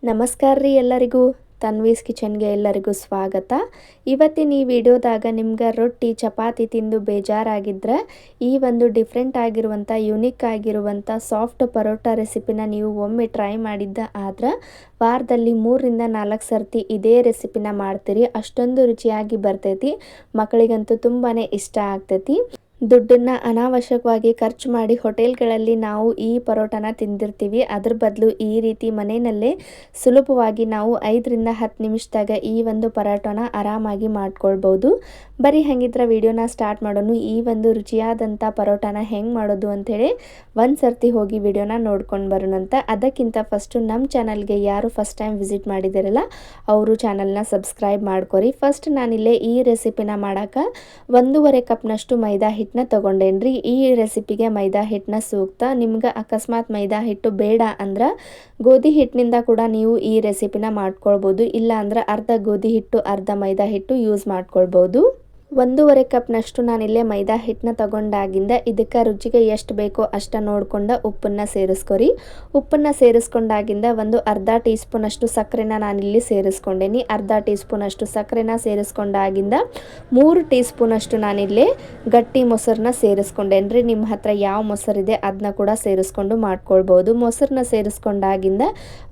ನಮಸ್ಕಾರ ರೀ ಎಲ್ಲರಿಗೂ. ತನ್ವೀಸ್ ಕಿಚನ್ಗೆ ಎಲ್ಲರಿಗೂ ಸ್ವಾಗತ. ಇವತ್ತಿನ ಈ ವಿಡಿಯೋದಾಗ ನಿಮ್ಗೆ ರೊಟ್ಟಿ ಚಪಾತಿ ತಿಂದು ಬೇಜಾರಾಗಿದ್ರೆ ಈ ಒಂದು ಡಿಫ್ರೆಂಟ್ ಆಗಿರುವಂಥ ಯುನಿಕ್ ಆಗಿರುವಂಥ ಸಾಫ್ಟ್ ಪರೋಟ ರೆಸಿಪಿನ ನೀವು ಒಮ್ಮೆ ಟ್ರೈ ಮಾಡಿದ್ದ ಆದ್ರೆ ವಾರದಲ್ಲಿ 3ರಿಂದ 4 ಸರ್ತಿ ಇದೇ ರೆಸಿಪಿನ ಮಾಡ್ತೀರಿ. ಅಷ್ಟೊಂದು ರುಚಿಯಾಗಿ ಬರ್ತೈತಿ. ಮಕ್ಕಳಿಗಂತೂ ತುಂಬಾ ಇಷ್ಟ ಆಗ್ತೈತಿ. ದುಡ್ಡನ್ನು ಅನಾವಶ್ಯಕವಾಗಿ ಖರ್ಚು ಮಾಡಿ ಹೋಟೆಲ್ಗಳಲ್ಲಿ ನಾವು ಈ ಪರೋಟನ ತಿಂದಿರ್ತೀವಿ. ಅದ್ರ ಬದಲು ಈ ರೀತಿ ಮನೆಯಲ್ಲೇ ಸುಲಭವಾಗಿ ನಾವು 5ರಿಂದ 10 ನಿಮಿಷದಾಗ ಈ ಒಂದು ಪರೋಟನ ಆರಾಮಾಗಿ ಮಾಡ್ಕೊಳ್ಬೋದು. ಬರೀ ಹಾಗಿದ್ರೆ ವಿಡಿಯೋನ ಸ್ಟಾರ್ಟ್ ಮಾಡೋಣ. ಈ ಒಂದು ರುಚಿಯಾದಂಥ ಪರೋಟನ ಹೆಂಗೆ ಮಾಡೋದು ಅಂಥೇಳಿ ಒಂದು ಸರ್ತಿ ಹೋಗಿ ವಿಡಿಯೋನ ನೋಡ್ಕೊಂಡು ಬರೋಣಂತ. ಅದಕ್ಕಿಂತ ಫಸ್ಟು ನಮ್ಮ ಚಾನಲ್ಗೆ ಯಾರು ಫಸ್ಟ್ ಟೈಮ್ ವಿಸಿಟ್ ಮಾಡಿದಾರಲ್ಲ ಅವರು ಚಾನಲ್ನ ಸಬ್ಸ್ಕ್ರೈಬ್ ಮಾಡ್ಕೊರಿ. ಫಸ್ಟ್ ನಾನಿಲ್ಲೇ ಈ ರೆಸಿಪಿನ ಮಾಡೋಕೆ 1.5 ಕಪ್ನಷ್ಟು ಮೈದಾ ಹಿಟ್ಟನ್ನ ತೊಗೊಂಡೇನ್ರಿ. ಈ ರೆಸಿಪಿಗೆ ಮೈದಾ ಹಿಟ್ಟನ್ನ ಸೂಕ್ತ. ನಿಮ್ಗೆ ಅಕಸ್ಮಾತ್ ಮೈದಾ ಹಿಟ್ಟು ಬೇಡ ಅಂದ್ರೆ ಗೋಧಿ ಹಿಟ್ಟಿನಿಂದ ಕೂಡ ನೀವು ಈ ರೆಸಿಪಿನ ಮಾಡ್ಕೊಳ್ಬೋದು. ಇಲ್ಲ ಅಂದ್ರೆ ಅರ್ಧ ಗೋಧಿ ಹಿಟ್ಟು ಅರ್ಧ ಮೈದಾ ಹಿಟ್ಟು ಯೂಸ್ ಮಾಡ್ಕೊಳ್ಬೋದು. 1.5 ಕಪ್ನಷ್ಟು ನಾನಿಲ್ಲೇ ಮೈದಾ ಹಿಟ್ಟನ್ನ ತಗೊಂಡಾಗಿಂದ ಇದಕ್ಕೆ ರುಚಿಗೆ ಎಷ್ಟು ಬೇಕೋ ಅಷ್ಟು ನೋಡ್ಕೊಂಡು ಉಪ್ಪನ್ನು ಸೇರಿಸ್ಕೊರಿ. ಉಪ್ಪನ್ನು ಸೇರಿಸ್ಕೊಂಡಾಗಿಂದ ಒಂದು ಅರ್ಧ ಟೀ ಸ್ಪೂನಷ್ಟು ಸಕ್ಕರೆನ ನಾನಿಲ್ಲಿ ಸೇರಿಸ್ಕೊಂಡೇನಿ. ಅರ್ಧ ಟೀ ಸ್ಪೂನಷ್ಟು ಸಕ್ಕರೆನ ಸೇರಿಸ್ಕೊಂಡಾಗಿಂದ 3 ಟೀ ಸ್ಪೂನಷ್ಟು ನಾನಿಲ್ಲಿ ಗಟ್ಟಿ ಮೊಸರನ್ನ ಸೇರಿಸ್ಕೊಂಡೇನ್ರಿ. ನಿಮ್ಮ ಹತ್ರ ಯಾವ ಮೊಸರಿದೆ ಅದನ್ನ ಕೂಡ ಸೇರಿಸ್ಕೊಂಡು ಮಾಡ್ಕೊಳ್ಬೋದು. ಮೊಸರನ್ನ ಸೇರಿಸ್ಕೊಂಡಾಗಿಂದ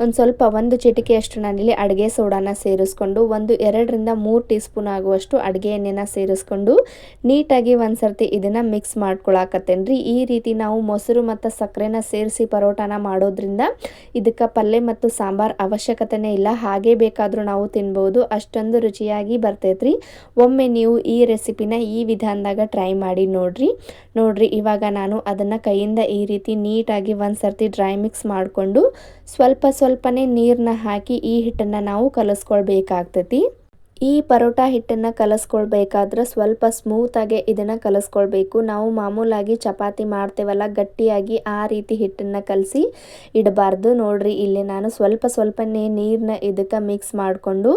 ಒಂದು ಸ್ವಲ್ಪ 1 ಚಿಟಿಕೆಯಷ್ಟು ನಾನಿಲ್ಲಿ ಅಡುಗೆ ಸೋಡಾನ ಸೇರಿಸ್ಕೊಂಡು 2ರಿಂದ 3 ಟೀ ಸ್ಪೂನ್ ಆಗುವಷ್ಟು ಅಡುಗೆ ಎಣ್ಣೆನ ಸೇರಿಸ್ಕೊಂಡು ನೀಟಾಗಿ ಒಂದು ಸರ್ತಿ ಇದನ್ನು ಮಿಕ್ಸ್ ಮಾಡ್ಕೊಳಕತ್ತೇನ್ರಿ. ಈ ರೀತಿ ನಾವು ಮೊಸರು ಮತ್ತು ಸಕ್ಕರೆನ ಸೇರಿಸಿ ಪರೋಟಾನ ಮಾಡೋದ್ರಿಂದ ಇದಕ್ಕೆ ಪಲ್ಯ ಮತ್ತು ಸಾಂಬಾರ್ ಅವಶ್ಯಕತೆನೇ ಇಲ್ಲ. ಹಾಗೆ ಬೇಕಾದರೂ ನಾವು ತಿನ್ಬೋದು. ಅಷ್ಟೊಂದು ರುಚಿಯಾಗಿ ಬರ್ತೈತ್ರಿ. ಒಮ್ಮೆ ನೀವು ಈ ರೆಸಿಪಿನ ಈ ವಿಧಾನದಾಗ ಟ್ರೈ ಮಾಡಿ ನೋಡ್ರಿ. ಇವಾಗ ನಾನು ಅದನ್ನು ಕೈಯಿಂದ ಈ ರೀತಿ ನೀಟಾಗಿ ಒಂದು ಸರ್ತಿ ಡ್ರೈ ಮಿಕ್ಸ್ ಮಾಡಿಕೊಂಡು ಸ್ವಲ್ಪನೇ ನೀರನ್ನ ಹಾಕಿ ಈ ಹಿಟ್ಟನ್ನು ನಾವು ಕಲಿಸ್ಕೊಳ್ಬೇಕಾಗ್ತೈತಿ. ಈ ಪರೋಟ ಹಿಟ್ಟನ್ನು ಕಲಿಸ್ಕೊಳ್ಬೇಕಾದ್ರೆ ಸ್ವಲ್ಪ ಸ್ಮೂತಾಗೆ ಇದನ್ನು ಕಲಿಸ್ಕೊಳ್ಬೇಕು. ನಾವು ಮಾಮೂಲಾಗಿ ಚಪಾತಿ ಮಾಡ್ತೇವಲ್ಲ ಗಟ್ಟಿಯಾಗಿ ಆ ರೀತಿ ಹಿಟ್ಟನ್ನು ಕಲಸಿ ಇಡಬಾರ್ದು. ನೋಡ್ರಿ ಇಲ್ಲಿ ನಾನು ಸ್ವಲ್ಪನೇ ನೀರನ್ನ ಇದಕ್ಕೆ ಮಿಕ್ಸ್ ಮಾಡಿಕೊಂಡು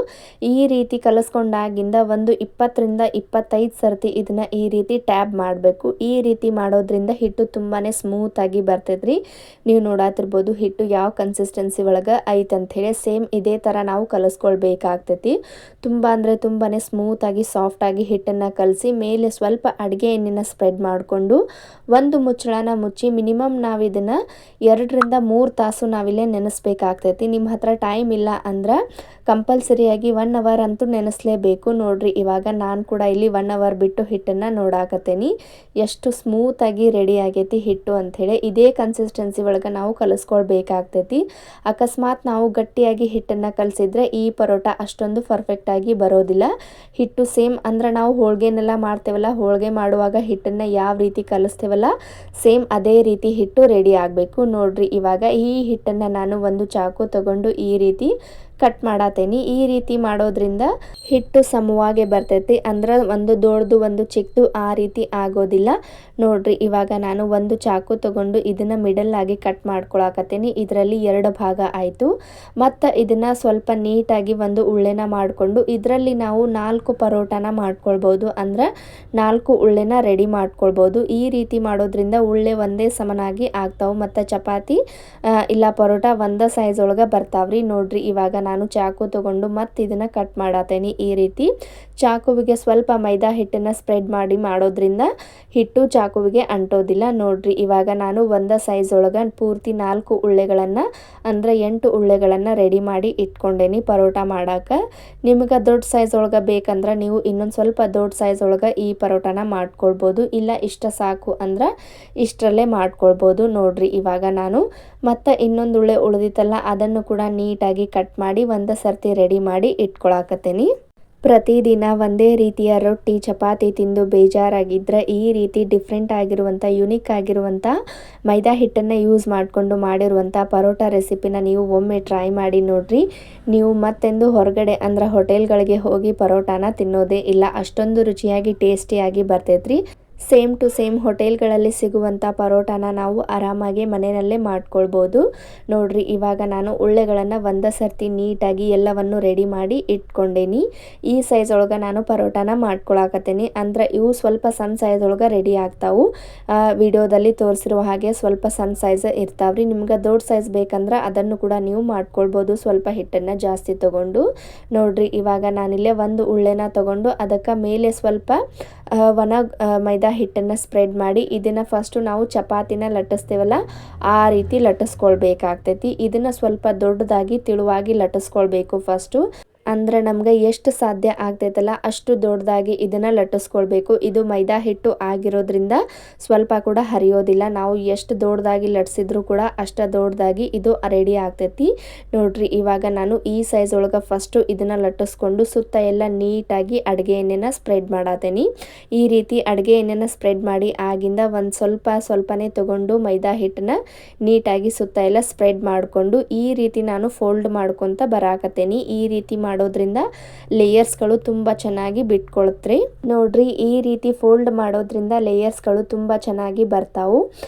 ಈ ರೀತಿ ಕಲಿಸ್ಕೊಂಡಾಗಿಂದ ಒಂದು 20ರಿಂದ 25 ಸರ್ತಿ ಇದನ್ನು ಈ ರೀತಿ ಟ್ಯಾಬ್ ಮಾಡಬೇಕು. ಈ ರೀತಿ ಮಾಡೋದ್ರಿಂದ ಹಿಟ್ಟು ತುಂಬಾ ಸ್ಮೂತಾಗಿ ಬರ್ತೈತ್ರಿ. ನೀವು ನೋಡಾತಿರ್ಬೋದು ಹಿಟ್ಟು ಯಾವ ಕನ್ಸಿಸ್ಟೆನ್ಸಿ ಒಳಗೆ ಐತಂಥೇಳಿ. ಸೇಮ್ ಇದೇ ಥರ ನಾವು ಕಲಿಸ್ಕೊಳ್ಬೇಕಾಗ್ತೈತಿ. ತುಂಬಾನೇ ಸ್ಮೂತಾಗಿ ಸಾಫ್ಟಾಗಿ ಹಿಟ್ಟನ್ನು ಕಲಸಿ ಮೇಲೆ ಸ್ವಲ್ಪ ಅಡುಗೆ ಎಣ್ಣೆನ ಸ್ಪ್ರೆಡ್ ಮಾಡಿಕೊಂಡು ಒಂದು ಮುಚ್ಚಳನ ಮುಚ್ಚಿ ಮಿನಿಮಮ್ ನಾವು ಇದನ್ನು 2ರಿಂದ 3 ತಾಸು ನಾವಿಲ್ಲೇ ನೆನೆಸ್ಬೇಕಾಗ್ತೈತಿ. ನಿಮ್ಮ ಹತ್ರ ಟೈಮ್ ಇಲ್ಲ ಅಂದ್ರೆ ಕಂಪಲ್ಸರಿಯಾಗಿ 1 ಅವರ್ ಅಂತೂ ನೆನೆಸಲೇಬೇಕು. ನೋಡ್ರಿ ಇವಾಗ ನಾನು ಕೂಡ ಇಲ್ಲಿ 1 ಅವರ್ ಬಿಟ್ಟು ಹಿಟ್ಟನ್ನು ನೋಡಾಕತ್ತೇನಿ ಎಷ್ಟು ಸ್ಮೂತಾಗಿ ರೆಡಿ ಆಗೈತಿ ಹಿಟ್ಟು ಅಂಥೇಳಿ. ಇದೇ ಕನ್ಸಿಸ್ಟೆನ್ಸಿ ಒಳಗೆ ನಾವು ಕಲಿಸ್ಕೊಳ್ಬೇಕಾಗ್ತೈತಿ. ಅಕಸ್ಮಾತ್ ನಾವು ಗಟ್ಟಿಯಾಗಿ ಹಿಟ್ಟನ್ನು ಕಲಸಿದ್ರೆ ಈ ಪರೋಟ ಅಷ್ಟೊಂದು ಪರ್ಫೆಕ್ಟಾಗಿ ಬರೋದಿಲ್ಲ. ಹಿಟ್ಟು ಸೇಮ್ ಅಂದ್ರೆ ನಾವು ಹೋಳಿಗೆನೆಲ್ಲ ಮಾಡ್ತೇವಲ್ಲ, ಹೋಳಿಗೆ ಮಾಡುವಾಗ ಹಿಟ್ಟನ್ನು ಯಾವ ರೀತಿ ಕಲಿಸ್ತೇವಲ್ಲ ಸೇಮ್ ಅದೇ ರೀತಿ ಹಿಟ್ಟು ರೆಡಿ ಆಗಬೇಕು. ನೋಡ್ರಿ ಇವಾಗ ಈ ಹಿಟ್ಟನ್ನು ನಾನು ಒಂದು ಚಾಕು ತಗೊಂಡು ಈ ರೀತಿ ಕಟ್ ಮಾಡತ್ತೇನಿ. ಈ ರೀತಿ ಮಾಡೋದ್ರಿಂದ ಹಿಟ್ಟು ಸಮವಾಗಿ ಬರ್ತೈತಿ. ಅಂದ್ರೆ ಒಂದು ದೊಡ್ಡದು ಒಂದು ಚಿಕ್ಕದು ಆ ರೀತಿ ಆಗೋದಿಲ್ಲ. ನೋಡ್ರಿ ಇವಾಗ ನಾನು ಒಂದು ಚಾಕು ತಗೊಂಡು ಇದನ್ನು ಮಿಡಲ್ ಆಗಿ ಕಟ್ ಮಾಡ್ಕೊಳಕತ್ತೇನಿ. ಇದರಲ್ಲಿ 2 ಭಾಗ ಆಯಿತು. ಮತ್ತು ಇದನ್ನು ಸ್ವಲ್ಪ ನೀಟಾಗಿ ಒಂದು ಉಳ್ಳೆನ ಮಾಡಿಕೊಂಡು ಇದರಲ್ಲಿ ನಾವು 4 ಪರೋಟನ ಮಾಡ್ಕೊಳ್ಬೋದು. ಅಂದ್ರೆ 4 ಉಳ್ಳೆನ ರೆಡಿ ಮಾಡ್ಕೊಳ್ಬೋದು. ಈ ರೀತಿ ಮಾಡೋದ್ರಿಂದ ಉಳ್ಳೆ ಒಂದೇ ಸಮನಾಗಿ ಆಗ್ತಾವೆ ಮತ್ತು ಚಪಾತಿ ಇಲ್ಲ ಪರೋಟ ಒಂದೇ ಸೈಜ್ ಒಳಗೆ ಬರ್ತಾವ್ರಿ. ನೋಡ್ರಿ ಇವಾಗ ನಾನು ಚಾಕು ತಗೊಂಡು ಮತ್ತೆ ಇದನ್ನು ಕಟ್ ಮಾಡತ್ತೇನೆ. ಈ ರೀತಿ ಚಾಕುವಿಗೆ ಸ್ವಲ್ಪ ಮೈದಾ ಹಿಟ್ಟನ್ನು ಸ್ಪ್ರೆಡ್ ಮಾಡಿ ಮಾಡೋದ್ರಿಂದ ಹಿಟ್ಟು ಚಾಕುವಿಗೆ ಅಂಟೋದಿಲ್ಲ. ನೋಡ್ರಿ ಇವಾಗ ನಾನು ಒಂದೇ ಸೈಜ್ ಒಳಗೆ ಪೂರ್ತಿ 4 ಉಳ್ಳೆಗಳನ್ನು ಅಂದರೆ 8 ಉಳ್ಳೆಗಳನ್ನು ರೆಡಿ ಮಾಡಿ ಇಟ್ಕೊಂಡೇನಿ ಪರೋಟ ಮಾಡೋಕೆ. ನಿಮ್ಗೆ ದೊಡ್ಡ ಸೈಜ್ ಒಳಗೆ ಬೇಕಂದ್ರೆ ನೀವು ಇನ್ನೊಂದು ಸ್ವಲ್ಪ ದೊಡ್ಡ ಸೈಜ್ ಒಳಗೆ ಈ ಪರೋಟನ ಮಾಡ್ಕೊಳ್ಬೋದು. ಇಲ್ಲ ಇಷ್ಟ ಸಾಕು ಅಂದ್ರೆ ಇಷ್ಟರಲ್ಲೇ ಮಾಡ್ಕೊಳ್ಬೋದು. ನೋಡ್ರಿ ಇವಾಗ ನಾನು ಮತ್ತು ಇನ್ನೊಂದು ಉಳ್ಳೆ ಉಳಿದಿತ್ತಲ್ಲ ಅದನ್ನು ಕೂಡ ನೀಟಾಗಿ ಕಟ್ ಮಾಡಿ ಒಂದು ಸರ್ತಿ ರೆಡಿ ಮಾಡಿ ಇಟ್ಕೊಳಕತ್ತೇನಿ. ಪ್ರತಿದಿನ ಒಂದೇ ರೀತಿಯ ರೊಟ್ಟಿ ಚಪಾತಿ ತಿಂದು ಬೇಜಾರಾಗಿದ್ದರೆ ಈ ರೀತಿ ಡಿಫ್ರೆಂಟ್ ಆಗಿರುವಂಥ ಯುನಿಕ್ ಆಗಿರುವಂಥ ಮೈದಾ ಹಿಟ್ಟನ್ನು ಯೂಸ್ ಮಾಡಿಕೊಂಡು ಮಾಡಿರುವಂಥ ಪರೋಟ ರೆಸಿಪಿನ ನೀವು ಒಮ್ಮೆ ಟ್ರೈ ಮಾಡಿ ನೋಡ್ರಿ. ನೀವು ಮತ್ತೆಂದು ಹೊರಗಡೆ ಅಂದ್ರೆ ಹೋಟೆಲ್ಗಳಿಗೆ ಹೋಗಿ ಪರೋಟಾನ ತಿನ್ನೋದೇ ಇಲ್ಲ. ಅಷ್ಟೊಂದು ರುಚಿಯಾಗಿ ಟೇಸ್ಟಿಯಾಗಿ ಬರ್ತೈತ್ರಿ. ಸೇಮ್ ಟು ಸೇಮ್ ಹೋಟೆಲ್ಗಳಲ್ಲಿ ಸಿಗುವಂಥ ಪರೋಟಾನ ನಾವು ಆರಾಮಾಗಿ ಮನೆಯಲ್ಲೇ ಮಾಡ್ಕೊಳ್ಬೋದು. ನೋಡ್ರಿ ಇವಾಗ ನಾನು ಉಳ್ಳೆಗಳನ್ನು ಒಂದೇ ಸರ್ತಿ ನೀಟಾಗಿ ಎಲ್ಲವನ್ನು ರೆಡಿ ಮಾಡಿ ಇಟ್ಕೊಂಡೇನಿ. ಈ ಸೈಜ್ ಒಳಗೆ ನಾನು ಪರೋಟಾನ ಮಾಡ್ಕೊಳಕತ್ತೇನಿ. ಅಂದ್ರೆ ಇವು ಸ್ವಲ್ಪ ಸಣ್ಣ ಸೈಜ್ ಒಳಗೆ ರೆಡಿ ಆಗ್ತಾವು. ವಿಡಿಯೋದಲ್ಲಿ ತೋರಿಸಿರುವ ಹಾಗೆ ಸ್ವಲ್ಪ ಸಣ್ಣ ಸೈಜ್ ಇರ್ತಾವ್ರಿ. ನಿಮ್ಗೆ ದೊಡ್ಡ ಸೈಜ್ ಬೇಕಂದ್ರೆ ಅದನ್ನು ಕೂಡ ನೀವು ಮಾಡ್ಕೊಳ್ಬೋದು, ಸ್ವಲ್ಪ ಹಿಟ್ಟನ್ನು ಜಾಸ್ತಿ ತಗೊಂಡು. ನೋಡ್ರಿ ಇವಾಗ ನಾನಿಲ್ಲೇ ಒಂದು ಉಳ್ಳೆನ ತಗೊಂಡು ಅದಕ್ಕೆ ಮೇಲೆ ಸ್ವಲ್ಪ ಒಣ ಮೈದಾ ಹಿಟ್ಟನ್ನು ಸ್ಪ್ರೆಡ್ ಮಾಡಿ ಇದನ್ನು ಫಸ್ಟು ನಾವು ಚಪಾತಿನ ಲಟ್ಟಿಸ್ತೀವಲ್ಲ ಆ ರೀತಿ ಲಟ್ಟಿಸ್ಕೊಳ್ಬೇಕಾಗ್ತೈತಿ. ಇದನ್ನು ಸ್ವಲ್ಪ ದೊಡ್ಡದಾಗಿ ತಿಳುವಾಗಿ ಲಟ್ಟಿಸ್ಕೊಳ್ಬೇಕು ಫಸ್ಟು. ಅಂದ್ರೆ ನಮ್ಗೆ ಎಷ್ಟು ಸಾಧ್ಯ ಆಗ್ತೈತಲ್ಲ ಅಷ್ಟು ದೊಡ್ಡದಾಗಿ ಇದನ್ನು ಲಟ್ಟಿಸ್ಕೊಳ್ಬೇಕು. ಇದು ಮೈದಾ ಹಿಟ್ಟು ಆಗಿರೋದ್ರಿಂದ ಸ್ವಲ್ಪ ಕೂಡ ಹರಿಯೋದಿಲ್ಲ. ನಾವು ಎಷ್ಟು ದೊಡ್ಡದಾಗಿ ಲಟ್ಸಿದ್ರು ಕೂಡ ಅಷ್ಟು ದೊಡ್ಡದಾಗಿ ಇದು ರೆಡಿ ಆಗ್ತೈತಿ. ನೋಡ್ರಿ ಇವಾಗ ನಾನು ಈ ಸೈಜ್ ಒಳಗೆ ಫಸ್ಟು ಇದನ್ನು ಲಟ್ಟಿಸ್ಕೊಂಡು ಸುತ್ತ ಎಲ್ಲ ನೀಟಾಗಿ ಅಡುಗೆ ಎಣ್ಣೆನ ಸ್ಪ್ರೆಡ್ ಮಾಡತ್ತೇನೆ. ಈ ರೀತಿ ಅಡುಗೆ ಎಣ್ಣೆನ ಸ್ಪ್ರೆಡ್ ಮಾಡಿ ಆಗಿಂದ ಒಂದು ಸ್ವಲ್ಪನೇ ತಗೊಂಡು ಮೈದಾ ಹಿಟ್ಟನ್ನ ನೀಟಾಗಿ ಸುತ್ತ ಎಲ್ಲ ಸ್ಪ್ರೆಡ್ ಮಾಡಿಕೊಂಡು ಈ ರೀತಿ ನಾನು ಫೋಲ್ಡ್ ಮಾಡ್ಕೊತ ಬರಾಕತ್ತೇನೆ. ಈ ರೀತಿ ಮಾಡೋದ್ರಿಂದ ಲೇಯರ್ಸ್ಗಳು ತುಂಬ ಚೆನ್ನಾಗಿ ಬಿಟ್ಕೊಳ್ತ್ರಿ. ನೋಡ್ರಿ ಈ ರೀತಿ ಫೋಲ್ಡ್ ಮಾಡೋದ್ರಿಂದ ಲೇಯರ್ಸ್ಗಳು ತುಂಬ ಚೆನ್ನಾಗಿ ಬರ್ತಾವು.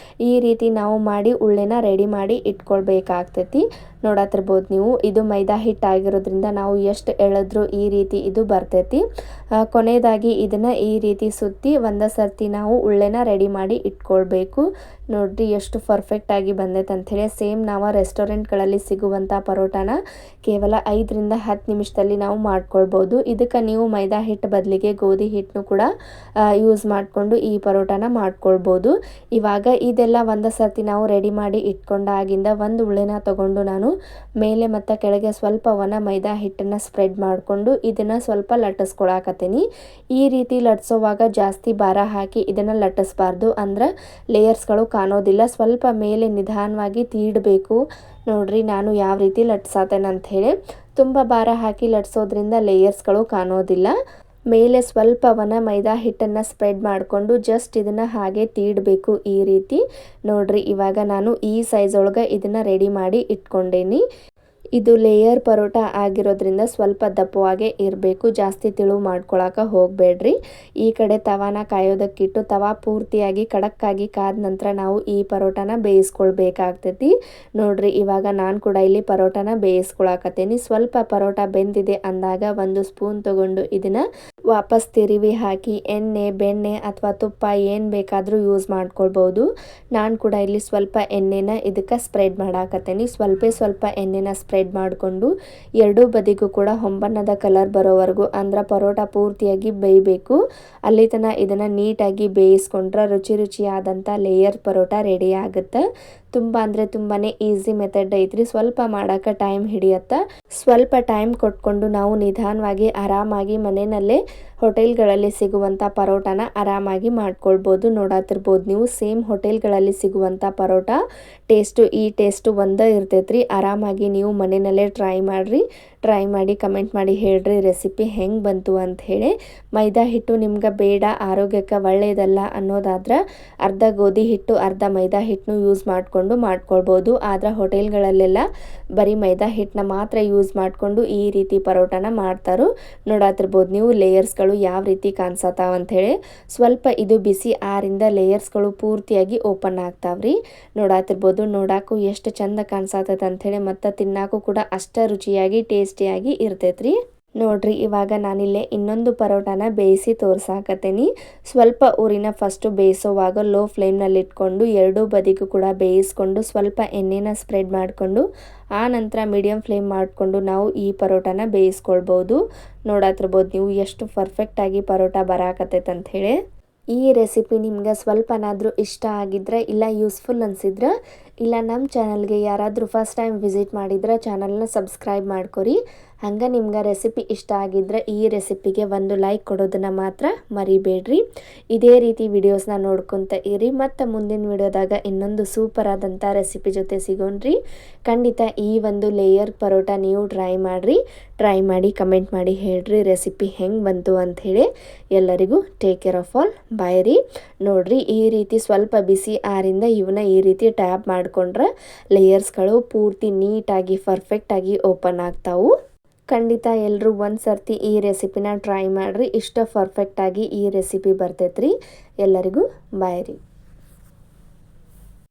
ಈ ರೀತಿ ನಾವು ಮಾಡಿ ಉಳ್ಳೆನ ರೆಡಿ ಮಾಡಿ ಇಟ್ಕೊಳ್ಬೇಕಾಗ್ತೈತಿ. ನೋಡತ್ತಿರ್ಬೋದು ನೀವು, ಇದು ಮೈದಾ ಹಿಟ್ಟು ಆಗಿರೋದ್ರಿಂದ ನಾವು ಎಷ್ಟು ಎಳೆದ್ರು ಈ ರೀತಿ ಇದು ಬರ್ತೈತಿ. ಕೊನೆಯದಾಗಿ ಇದನ್ನು ಈ ರೀತಿ ಸುತ್ತಿ ಒಂದೇ ಸರ್ತಿ ನಾವು ಉಳ್ಳೆನ ರೆಡಿ ಮಾಡಿ ಇಟ್ಕೊಳ್ಬೇಕು. ನೋಡ್ರಿ ಎಷ್ಟು ಪರ್ಫೆಕ್ಟಾಗಿ ಬಂದೈತೆ ಅಂಥೇಳಿ. ಸೇಮ್ ನಾವು ರೆಸ್ಟೋರೆಂಟ್ಗಳಲ್ಲಿ ಸಿಗುವಂಥ ಪರೋಟಾನ ಕೇವಲ 5ರಿಂದ 10 ನಿಮಿಷದಲ್ಲಿ ನಾವು ಮಾಡ್ಕೊಳ್ಬೋದು. ಇದಕ್ಕೆ ನೀವು ಮೈದಾ ಹಿಟ್ಟು ಬದಲಿಗೆ ಗೋಧಿ ಹಿಟ್ಟನ್ನು ಕೂಡ ಯೂಸ್ ಮಾಡಿಕೊಂಡು ಈ ಪರೋಟಾನ ಮಾಡ್ಕೊಳ್ಬೋದು. ಇವಾಗ ಇದೆಲ್ಲ ಒಂದೇ ಸರ್ತಿ ನಾವು ರೆಡಿ ಮಾಡಿ ಇಟ್ಕೊಂಡಾಗಿಂದ ಒಂದು ಉಳ್ಳೆನ ತಗೊಂಡು ನಾನು ಮೇಲೆ ಮತ್ತು ಕೆಳಗೆ ಸ್ವಲ್ಪ ಒಣ ಮೈದಾ ಹಿಟ್ಟನ್ನು ಸ್ಪ್ರೆಡ್ ಮಾಡಿಕೊಂಡು ಇದನ್ನು ಸ್ವಲ್ಪ ಲಟ್ಟಿಸ್ಕೊಳಕತ್ತೀನಿ. ಈ ರೀತಿ ಲಟ್ಸೋವಾಗ ಜಾಸ್ತಿ ಭಾರ ಹಾಕಿ ಇದನ್ನು ಲಟ್ಟಿಸ್ಬಾರ್ದು, ಅಂದ್ರೆ ಲೇಯರ್ಸ್ಗಳು ಕಾಣೋದಿಲ್ಲ. ಸ್ವಲ್ಪ ಮೇಲೆ ನಿಧಾನವಾಗಿ ತೀಡಬೇಕು. ನೋಡ್ರಿ ನಾನು ಯಾವ ರೀತಿ ಲಟ್ಸಾತೇನೆ ಅಂಥೇಳಿ. ತುಂಬ ಭಾರ ಹಾಕಿ ಲಟ್ಸೋದ್ರಿಂದ ಲೇಯರ್ಸ್ಗಳು ಕಾಣೋದಿಲ್ಲ. ಮೇಲೆ ಸ್ವಲ್ಪ ಒಣ ಮೈದಾ ಹಿಟ್ಟನ್ನು ಸ್ಪ್ರೆಡ್ ಮಾಡಿಕೊಂಡು ಜಸ್ಟ್ ಇದನ್ನು ಹಾಗೆ ತೀಡಬೇಕು ಈ ರೀತಿ. ನೋಡ್ರಿ ಇವಾಗ ನಾನು ಈ ಸೈಜ್ ಒಳಗೆ ಇದನ್ನು ರೆಡಿ ಮಾಡಿ ಇಟ್ಕೊಂಡೇನಿ. ಇದು ಲೇಯರ್ ಪರೋಟ ಆಗಿರೋದ್ರಿಂದ ಸ್ವಲ್ಪ ದಪ್ಪವಾಗೇ ಇರಬೇಕು, ಜಾಸ್ತಿ ತಿಳು ಮಾಡ್ಕೊಳಕ್ಕೆ ಹೋಗಬೇಡ್ರಿ. ಈ ಕಡೆ ತವಾನ ಕಾಯೋದಕ್ಕಿಟ್ಟು ತವಾ ಪೂರ್ತಿಯಾಗಿ ಖಡಕ್ಕಾಗಿ ಕಾದ ನಂತರ ನಾವು ಈ ಪರೋಟನ ಬೇಯಿಸ್ಕೊಳ್ಬೇಕಾಗ್ತೈತಿ. ನೋಡ್ರಿ ಇವಾಗ ನಾನು ಕೂಡ ಇಲ್ಲಿ ಪರೋಟನ ಬೇಯಿಸ್ಕೊಳಕತ್ತೀನಿ. ಸ್ವಲ್ಪ ಪರೋಟ ಬೆಂದಿದೆ ಅಂದಾಗ ಒಂದು ಸ್ಪೂನ್ ತಗೊಂಡು ಇದನ್ನು ವಾಪಸ್ ತಿರುವಿ ಹಾಕಿ ಎಣ್ಣೆ, ಬೆಣ್ಣೆ ಅಥವಾ ತುಪ್ಪ ಏನು ಬೇಕಾದರೂ ಯೂಸ್ ಮಾಡ್ಕೊಳ್ಬೋದು. ನಾನು ಕೂಡ ಇಲ್ಲಿ ಸ್ವಲ್ಪ ಎಣ್ಣೆನ ಇದಕ್ಕೆ ಸ್ಪ್ರೆಡ್ ಮಾಡಾಕತ್ತೀನಿ. ಸ್ವಲ್ಪ ಎಣ್ಣೆನ ಸ್ಪ್ರೆಡ್ ಮಾಡಿಕೊಂಡು ಎರಡೂ ಬದಿಗೂ ಕೂಡ ಹೊಂಬಣ್ಣದ ಕಲರ್ ಬರೋವರೆಗೂ, ಅಂದ್ರೆ ಪರೋಟ ಪೂರ್ತಿಯಾಗಿ ಬೇಯಬೇಕು. ಅಲ್ಲಿ ತನಕ ಇದನ್ನು ನೀಟಾಗಿ ಬೇಯಿಸ್ಕೊಂಡ್ರೆ ರುಚಿಯಾದಂಥ ಲೇಯರ್ ಪರೋಟ ರೆಡಿ ಆಗುತ್ತೆ. ತುಂಬ ಅಂದರೆ ತುಂಬಾ ಈಸಿ ಮೆಥಡ್ ಐತ್ರಿ. ಸ್ವಲ್ಪ ಮಾಡೋಕ್ಕೆ ಟೈಮ್ ಹಿಡಿಯುತ್ತೆ. ಸ್ವಲ್ಪ ಟೈಮ್ ಕೊಟ್ಕೊಂಡು ನಾವು ನಿಧಾನವಾಗಿ ಆರಾಮಾಗಿ ಮನೆಯಲ್ಲೇ ಹೋಟೆಲ್ಗಳಲ್ಲಿ ಸಿಗುವಂಥ ಪರೋಟಾನ ಆರಾಮಾಗಿ ಮಾಡ್ಕೊಳ್ಬೋದು. ನೋಡತ್ತಿರ್ಬೋದು ನೀವು, ಸೇಮ್ ಹೋಟೆಲ್ಗಳಲ್ಲಿ ಸಿಗುವಂಥ ಪರೋಟ ಈ ಟೇಸ್ಟು ಒಂದೇ ಇರ್ತೈತ್ರಿ. ಆರಾಮಾಗಿ ನೀವು ಮನೆಯಲ್ಲೇ ಟ್ರೈ ಮಾಡಿ ಕಮೆಂಟ್ ಮಾಡಿ ಹೇಳ್ರಿ ರೆಸಿಪಿ ಹೆಂಗೆ ಬಂತು ಅಂತ ಹೇಳಿ. ಮೈದಾ ಹಿಟ್ಟು ನಿಮ್ಗೆ ಬೇಡ, ಆರೋಗ್ಯಕ್ಕೆ ಒಳ್ಳೆಯದಲ್ಲ ಅನ್ನೋದಾದ್ರೆ ಅರ್ಧ ಗೋಧಿ ಹಿಟ್ಟು ಅರ್ಧ ಮೈದಾ ಹಿಟ್ಟನ್ನು ಯೂಸ್ ಮಾಡ್ಕೊಳ್ಬೋದು. ಆದ್ರೆ ಹೋಟೆಲ್ಗಳಲ್ಲೆಲ್ಲ ಬರೀ ಮೈದಾ ಹಿಟ್ಟನ್ನ ಮಾತ್ರ ಯೂಸ್ ಮಾಡಿಕೊಂಡು ಈ ರೀತಿ ಪರೋಟಾನ ಮಾಡ್ತಾರೋ. ನೋಡತ್ತಿರ್ಬೋದು ನೀವು ಲೇಯರ್ಸ್ಗಳು ಯಾವ ರೀತಿ ಕಾಣಿಸತ್ತಾವ ಅಂಥೇಳಿ. ಸ್ವಲ್ಪ ಇದು ಬಿಸಿ ಆರಿಂದ ಲೇಯರ್ಸ್ಗಳು ಪೂರ್ತಿಯಾಗಿ ಓಪನ್ ಆಗ್ತಾವ್ರಿ. ನೋಡತ್ತಿರ್ಬೋದು, ನೋಡಾಕು ಎಷ್ಟು ಚಂದ ಕಾಣಿಸತ್ತೈತೆ ಅಂಥೇಳಿ, ಮತ್ತು ತಿನ್ನಾಕು ಕೂಡ ಅಷ್ಟೇ ರುಚಿಯಾಗಿ ಟೇಸ್ಟಿಯಾಗಿ ಇರ್ತೈತ್ರಿ. ನೋಡ್ರಿ ಇವಾಗ ನಾನಿಲ್ಲೇ ಇನ್ನೊಂದು ಪರೋಟಾನ ಬೇಯಿಸಿ ತೋರ್ಸಾಕತ್ತೇನಿ. ಸ್ವಲ್ಪ ಊರಿನ ಫಸ್ಟು ಬೇಯಿಸೋವಾಗ ಲೋ ಫ್ಲೇಮ್ನಲ್ಲಿ ಇಟ್ಕೊಂಡು ಎರಡೂ ಬದಿಗೂ ಕೂಡ ಬೇಯಿಸ್ಕೊಂಡು ಸ್ವಲ್ಪ ಎಣ್ಣೆನ ಸ್ಪ್ರೆಡ್ ಮಾಡಿಕೊಂಡು ಆ ನಂತರ ಮೀಡಿಯಮ್ ಫ್ಲೇಮ್ ಮಾಡಿಕೊಂಡು ನಾವು ಈ ಪರೋಟಾನ ಬೇಯಿಸ್ಕೊಳ್ಬೋದು. ನೋಡತ್ತಿರ್ಬೋದು ನೀವು ಎಷ್ಟು ಪರ್ಫೆಕ್ಟಾಗಿ ಪರೋಟ ಬರಾಕತ್ತೈತೆ ಅಂಥೇಳಿ. ಈ ರೆಸಿಪಿ ನಿಮ್ಗೆ ಸ್ವಲ್ಪನಾದರೂ ಇಷ್ಟ ಆಗಿದ್ರೆ, ಇಲ್ಲ ಯೂಸ್ಫುಲ್ ಅನಿಸಿದ್ರೆ, ಇಲ್ಲ ನಮ್ಮ ಚಾನಲ್ಗೆ ಯಾರಾದರೂ ಫಸ್ಟ್ ಟೈಮ್ ವಿಸಿಟ್ ಮಾಡಿದ್ರೆ ಚಾನಲ್ನ ಸಬ್ಸ್ಕ್ರೈಬ್ ಮಾಡ್ಕೊರಿ. ಹಂಗೆ ನಿಮ್ಗೆ ರೆಸಿಪಿ ಇಷ್ಟ ಆಗಿದ್ರೆ ಈ ರೆಸಿಪಿಗೆ ಒಂದು ಲೈಕ್ ಕೊಡೋದನ್ನು ಮಾತ್ರ ಮರಿಬೇಡ್ರಿ. ಇದೇ ರೀತಿ ವಿಡಿಯೋಸ್ನ ನೋಡ್ಕೊತ ಇರಿ. ಮತ್ತು ಮುಂದಿನ ವಿಡಿಯೋದಾಗ ಇನ್ನೊಂದು ಸೂಪರ್ ಆದಂಥ ರೆಸಿಪಿ ಜೊತೆ ಸಿಗೋಣ್ರಿ. ಖಂಡಿತ ಈ ಒಂದು ಲೇಯರ್ ಪರೋಟ ನೀವು ಟ್ರೈ ಮಾಡಿ ಕಮೆಂಟ್ ಮಾಡಿ ಹೇಳ್ರಿ ರೆಸಿಪಿ ಹೆಂಗೆ ಬಂತು ಅಂಥೇಳಿ. ಎಲ್ಲರಿಗೂ ಟೇಕ್ ಕೇರ್ ಆಫ್ ಆಲ್. ಬಾಯ್ ರೀ. ನೋಡ್ರಿ ಈ ರೀತಿ ಸ್ವಲ್ಪ ಬಿಸಿ ಆರಿಂದ ಇವನ್ನ ಈ ರೀತಿ ಟ್ಯಾಪ್ ಮಾಡಿಕೊಂಡ್ರೆ ಲೇಯರ್ಸ್ಗಳು ಪೂರ್ತಿ ನೀಟಾಗಿ ಪರ್ಫೆಕ್ಟಾಗಿ ಓಪನ್ ಆಗ್ತಾವು. ಖಂಡಿತ ಎಲ್ಲರೂ ಒಂದು ಸರ್ತಿ ಈ ರೆಸಿಪಿನ ಟ್ರೈ ಮಾಡಿರಿ. ಇಷ್ಟ ಪರ್ಫೆಕ್ಟಾಗಿ ಈ ರೆಸಿಪಿ ಬರ್ತೈತ್ರಿ. ಎಲ್ಲರಿಗೂ ಬಾಯ್ ರೀ.